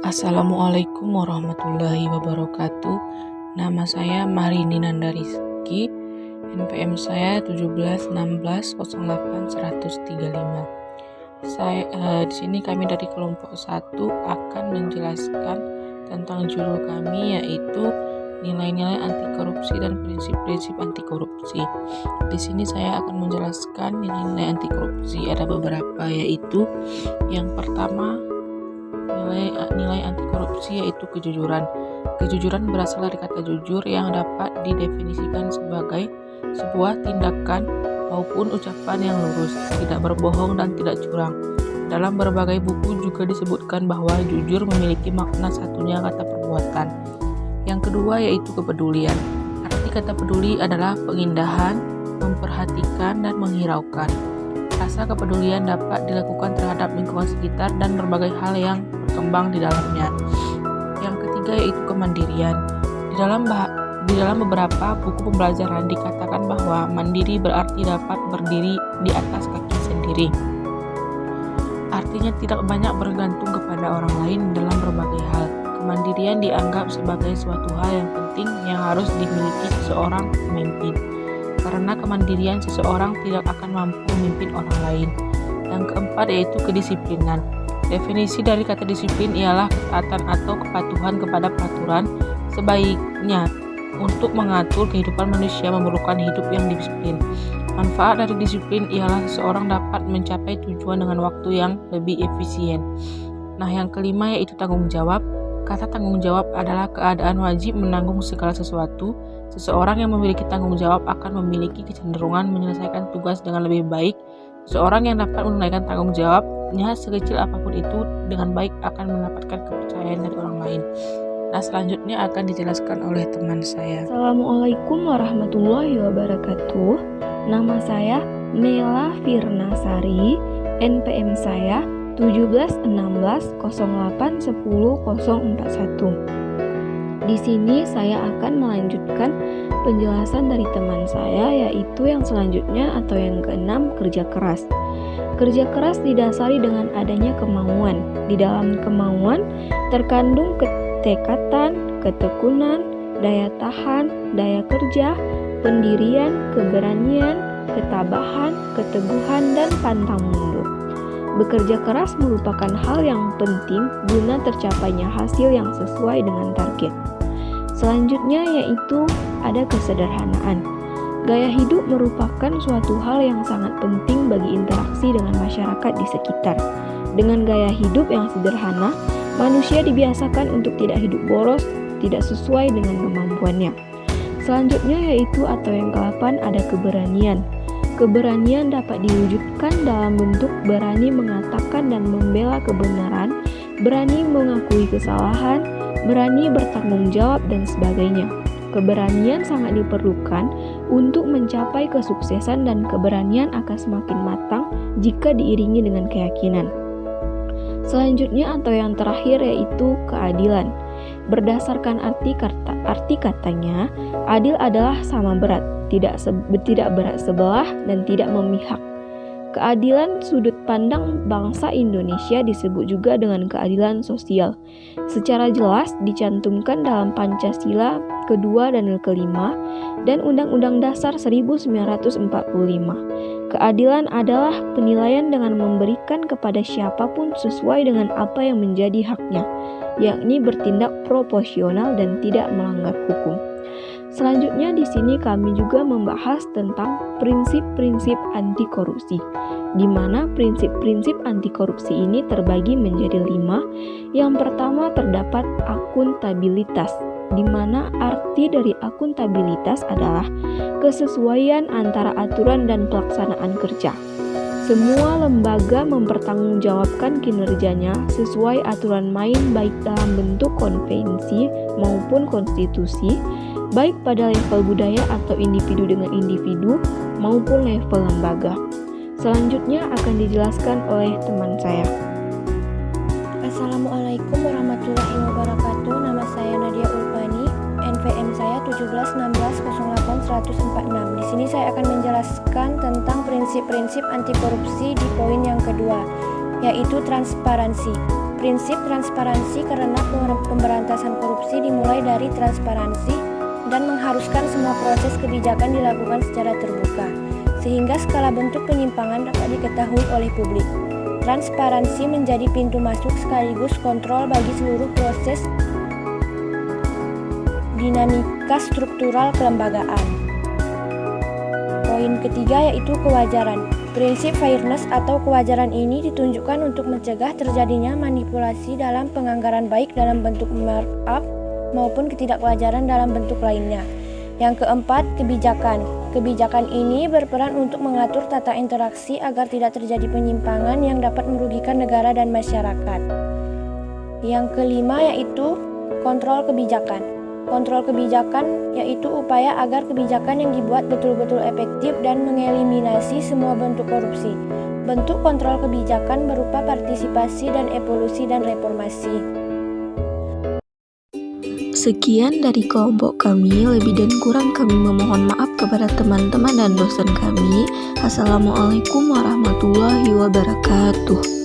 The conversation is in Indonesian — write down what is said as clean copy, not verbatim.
Assalamualaikum warahmatullahi wabarakatuh. Nama saya Marini Nandariski. NPM saya 171608135. Di sini kami dari kelompok 1 akan menjelaskan tentang judul kami, yaitu nilai-nilai anti korupsi dan prinsip-prinsip anti korupsi. Di sini saya akan menjelaskan nilai-nilai anti korupsi. Ada beberapa, yaitu yang pertama, nilai anti korupsi yaitu kejujuran. Kejujuran berasal dari kata jujur yang dapat didefinisikan sebagai sebuah tindakan maupun ucapan yang lurus, tidak berbohong dan tidak curang. Dalam berbagai buku juga disebutkan bahwa jujur memiliki makna satunya kata perbuatan. Yang kedua yaitu kepedulian. Arti kata peduli adalah pengindahan, memperhatikan, dan menghiraukan. Rasa kepedulian dapat dilakukan terhadap lingkungan sekitar dan berbagai hal yang berkembang di dalamnya. Yang ketiga yaitu kemandirian. Di dalam beberapa buku pembelajaran dikatakan bahwa mandiri berarti dapat berdiri di atas kaki sendiri. Artinya tidak banyak bergantung kepada orang lain dalam berbagai hal. Kemandirian dianggap sebagai suatu hal yang penting yang harus dimiliki seseorang pemimpin. Karena kemandirian seseorang tidak akan mampu memimpin orang lain. Yang keempat yaitu kedisiplinan. Definisi dari kata disiplin ialah ketaatan atau kepatuhan kepada peraturan. Sebaiknya untuk mengatur kehidupan manusia memerlukan hidup yang disiplin. Manfaat dari disiplin ialah seseorang dapat mencapai tujuan dengan waktu yang lebih efisien. Nah, yang kelima yaitu tanggung jawab. Kata tanggung jawab adalah keadaan wajib menanggung segala sesuatu. Seseorang yang memiliki tanggung jawab akan memiliki kecenderungan menyelesaikan tugas dengan lebih baik. Seseorang yang dapat menunaikan tanggung jawabnya sekecil apapun itu dengan baik akan mendapatkan kepercayaan dari orang lain. Nah, selanjutnya akan dijelaskan oleh teman saya. Assalamualaikum warahmatullahi wabarakatuh. Nama saya Mela Firnasari. NPM saya 17160811041. Di sini saya akan melanjutkan penjelasan dari teman saya, yaitu yang selanjutnya atau yang keenam, kerja keras. Kerja keras didasari dengan adanya kemauan. Di dalam kemauan terkandung ketekatan, ketekunan, daya tahan, daya kerja, pendirian, keberanian, ketabahan, keteguhan, dan pantang mundur. Bekerja keras merupakan hal yang penting guna tercapainya hasil yang sesuai dengan target. Selanjutnya yaitu ada kesederhanaan. Gaya hidup merupakan suatu hal yang sangat penting bagi interaksi dengan masyarakat di sekitar. Dengan gaya hidup yang sederhana, manusia dibiasakan untuk tidak hidup boros, tidak sesuai dengan kemampuannya. Selanjutnya yaitu atau yang ke-8 ada keberanian. Keberanian dapat diwujudkan dalam bentuk berani mengatakan dan membela kebenaran, berani mengakui kesalahan, berani bertanggung jawab, dan sebagainya. Keberanian sangat diperlukan untuk mencapai kesuksesan dan keberanian akan semakin matang jika diiringi dengan keyakinan. Selanjutnya atau yang terakhir yaitu keadilan. Berdasarkan arti katanya, adil adalah sama berat, tidak berat sebelah, dan tidak memihak. Keadilan sudut pandang bangsa Indonesia disebut juga dengan keadilan sosial. Secara jelas dicantumkan dalam Pancasila kedua dan kelima dan Undang-Undang Dasar 1945. Keadilan adalah penilaian dengan memberikan kepada siapapun sesuai dengan apa yang menjadi haknya, yakni bertindak proporsional dan tidak melanggar hukum. Selanjutnya di sini kami juga membahas tentang prinsip-prinsip anti korupsi, di mana prinsip-prinsip anti korupsi ini terbagi menjadi 5. Yang pertama terdapat akuntabilitas, di mana arti dari akuntabilitas adalah kesesuaian antara aturan dan pelaksanaan kerja. Semua lembaga mempertanggungjawabkan kinerjanya sesuai aturan main baik dalam bentuk konvensi maupun konstitusi, baik pada level budaya atau individu dengan individu maupun level lembaga. Selanjutnya akan dijelaskan oleh teman saya. Assalamualaikum warahmatullahi wabarakatuh. Nama saya Nadia Ulfani. NPM saya 171608146. Di sini saya akan menjelaskan tentang prinsip-prinsip anti korupsi di poin yang kedua, yaitu transparansi. Prinsip transparansi karena pemberantasan korupsi dimulai dari transparansi dan mengharuskan semua proses kebijakan dilakukan secara terbuka, sehingga skala bentuk penyimpangan dapat diketahui oleh publik. Transparansi menjadi pintu masuk sekaligus kontrol bagi seluruh proses dinamika struktural kelembagaan. Poin ketiga yaitu kewajaran. Prinsip fairness atau kewajaran ini ditunjukkan untuk mencegah terjadinya manipulasi dalam penganggaran baik dalam bentuk markup maupun ketidakwajaran dalam bentuk lainnya. Yang keempat, kebijakan. Kebijakan ini berperan untuk mengatur tata interaksi agar tidak terjadi penyimpangan yang dapat merugikan negara dan masyarakat. Yang kelima yaitu kontrol kebijakan. Kontrol kebijakan yaitu upaya agar kebijakan yang dibuat betul-betul efektif dan mengeliminasi semua bentuk korupsi. Bentuk kontrol kebijakan berupa partisipasi dan evolusi dan reformasi. Sekian dari kelompok kami, lebih dan kurang kami memohon maaf kepada teman-teman dan dosen kami. Assalamualaikum warahmatullahi wabarakatuh.